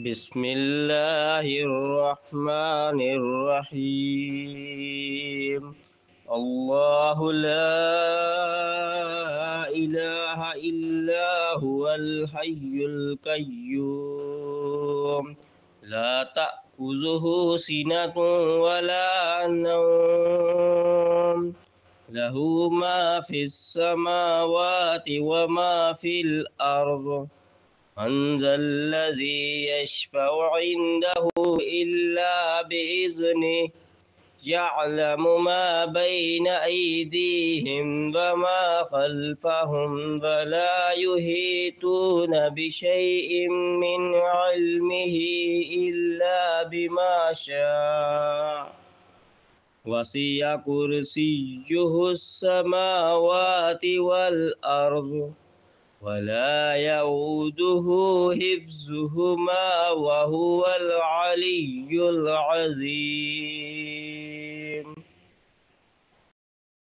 بسم الله الرحمن الرحيم. الله لا إله إلا هو الحي القيوم لا تأخذه سنة ولا نوم له ما في السماوات وما في الأرض من ذا الذي يشفع عنده إلا بإذنه يعلم ما بين أيديهم وما خلفهم ولا يحيطون بشيء من علمه إلا بما شاء وسع كرسيه السماوات والأرض ولا يؤوده حفظهما وهو العلي العظيم.